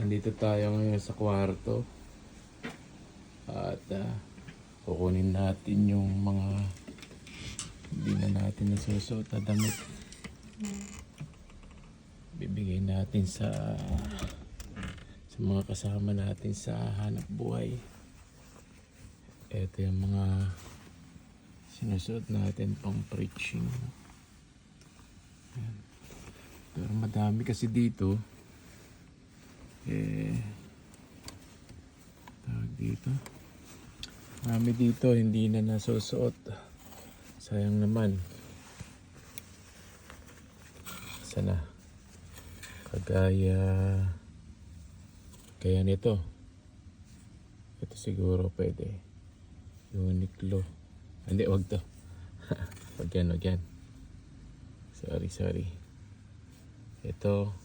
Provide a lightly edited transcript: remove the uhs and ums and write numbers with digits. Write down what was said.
Nandito tayo ngayon sa kwarto. At kukunin natin yung mga hindi na natin nasusuot na damit. Bibigay natin sa mga kasama natin sa hanap buhay. Ito yung mga sinusuot natin pang preaching. Ayan. Pero madami kasi dito. Tawag dito. Marami dito hindi na nasusuot. Sayang naman. Sana. Kaya nito. Ito siguro pwede. Uniqlo. Hindi, wag to. Wag yan. Sorry. Ito.